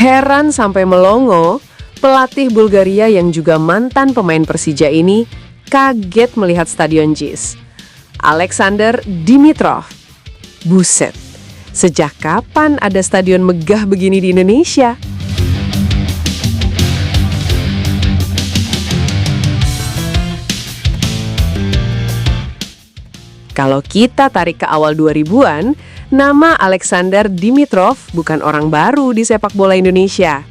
Heran sampai melongo, pelatih Bulgaria yang juga mantan pemain Persija ini kaget melihat Stadion JIS. Alexander Dimitrov. Buset, sejak kapan ada stadion megah begini di Indonesia? Kalau kita tarik ke awal 2000-an, nama Alexander Dimitrov bukan orang baru di sepak bola Indonesia.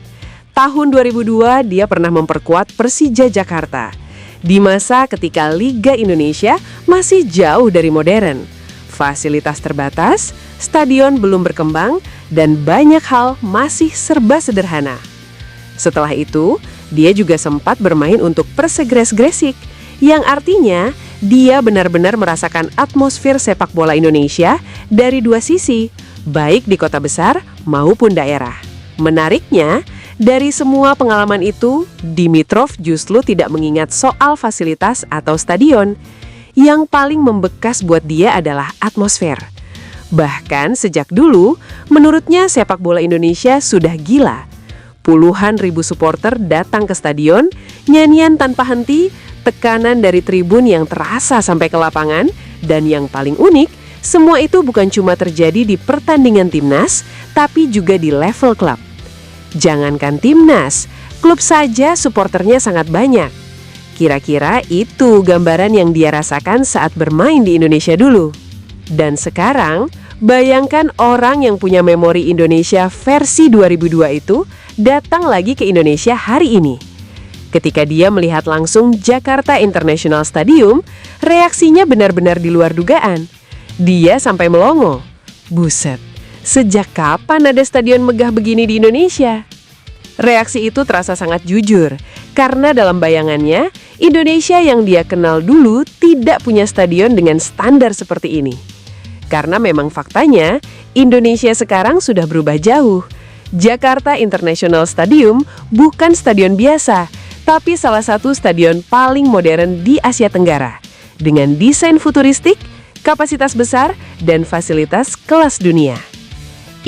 Tahun 2002, dia pernah memperkuat Persija Jakarta. Di masa ketika Liga Indonesia masih jauh dari modern. Fasilitas terbatas, stadion belum berkembang, dan banyak hal masih serba sederhana. Setelah itu, dia juga sempat bermain untuk Persegres Gresik, yang artinya dia benar-benar merasakan atmosfer sepak bola Indonesia dari dua sisi, baik di kota besar maupun daerah. Menariknya, dari semua pengalaman itu, Dimitrov justru tidak mengingat soal fasilitas atau stadion. Yang paling membekas buat dia adalah atmosfer. Bahkan sejak dulu, menurutnya sepak bola Indonesia sudah gila. Puluhan ribu supporter datang ke stadion, nyanyian tanpa henti, tekanan dari tribun yang terasa sampai ke lapangan, dan yang paling unik, semua itu bukan cuma terjadi di pertandingan timnas, tapi juga di level klub. Jangankan timnas, klub saja supporternya sangat banyak. Kira-kira itu gambaran yang dia rasakan saat bermain di Indonesia dulu. Dan sekarang, bayangkan orang yang punya memori Indonesia versi 2002 itu datang lagi ke Indonesia hari ini. Ketika dia melihat langsung Jakarta International Stadium, reaksinya benar-benar di luar dugaan. Dia sampai melongo. Buset, sejak kapan ada stadion megah begini di Indonesia? Reaksi itu terasa sangat jujur, karena dalam bayangannya, Indonesia yang dia kenal dulu tidak punya stadion dengan standar seperti ini. Karena memang faktanya, Indonesia sekarang sudah berubah jauh. Jakarta International Stadium bukan stadion biasa, tapi salah satu stadion paling modern di Asia Tenggara, dengan desain futuristik, kapasitas besar, dan fasilitas kelas dunia.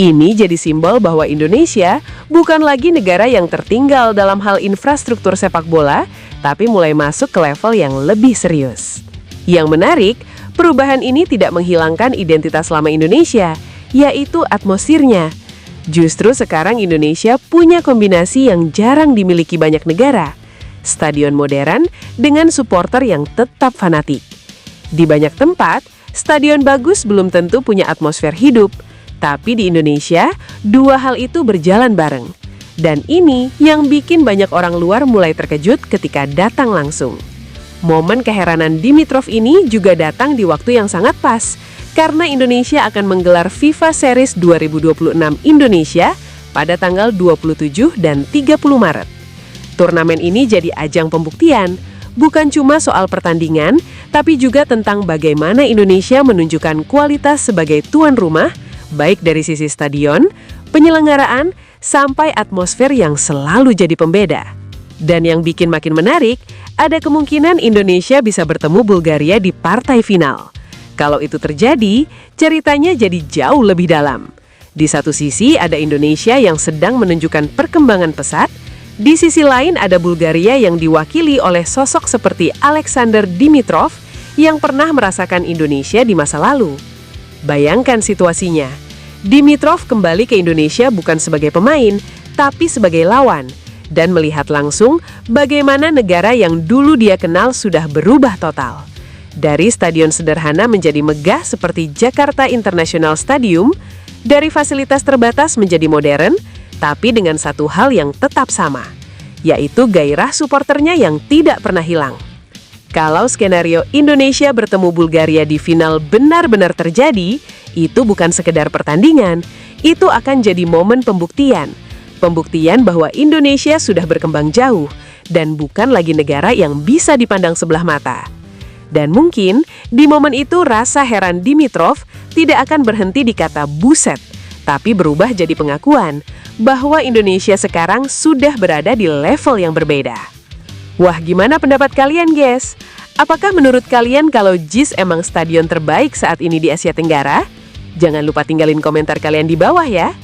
Ini jadi simbol bahwa Indonesia bukan lagi negara yang tertinggal dalam hal infrastruktur sepak bola, tapi mulai masuk ke level yang lebih serius. Yang menarik, perubahan ini tidak menghilangkan identitas lama Indonesia, yaitu atmosfernya. Justru sekarang Indonesia punya kombinasi yang jarang dimiliki banyak negara. Stadion modern dengan supporter yang tetap fanatik. Di banyak tempat, stadion bagus belum tentu punya atmosfer hidup, tapi di Indonesia, dua hal itu berjalan bareng. Dan ini yang bikin banyak orang luar mulai terkejut ketika datang langsung. Momen keheranan Dimitrov ini juga datang di waktu yang sangat pas, karena Indonesia akan menggelar FIFA Series 2026 Indonesia pada tanggal 27 dan 30 Maret. Turnamen ini jadi ajang pembuktian, bukan cuma soal pertandingan, tapi juga tentang bagaimana Indonesia menunjukkan kualitas sebagai tuan rumah, baik dari sisi stadion, penyelenggaraan, sampai atmosfer yang selalu jadi pembeda. Dan yang bikin makin menarik, ada kemungkinan Indonesia bisa bertemu Bulgaria di partai final. Kalau itu terjadi, ceritanya jadi jauh lebih dalam. Di satu sisi ada Indonesia yang sedang menunjukkan perkembangan pesat, di sisi lain ada Bulgaria yang diwakili oleh sosok seperti Alexander Dimitrov yang pernah merasakan Indonesia di masa lalu. Bayangkan situasinya, Dimitrov kembali ke Indonesia bukan sebagai pemain, tapi sebagai lawan, dan melihat langsung bagaimana negara yang dulu dia kenal sudah berubah total. Dari stadion sederhana menjadi megah seperti Jakarta International Stadium, dari fasilitas terbatas menjadi modern, tapi dengan satu hal yang tetap sama, yaitu gairah supporternya yang tidak pernah hilang. Kalau skenario Indonesia bertemu Bulgaria di final benar-benar terjadi, itu bukan sekedar pertandingan, itu akan jadi momen pembuktian. Pembuktian bahwa Indonesia sudah berkembang jauh, dan bukan lagi negara yang bisa dipandang sebelah mata. Dan mungkin, di momen itu rasa heran Dimitrov tidak akan berhenti di kata buset, tapi berubah jadi pengakuan bahwa Indonesia sekarang sudah berada di level yang berbeda. Wah, gimana pendapat kalian, guys? Apakah menurut kalian kalau JIS emang stadion terbaik saat ini di Asia Tenggara? Jangan lupa tinggalin komentar kalian di bawah ya.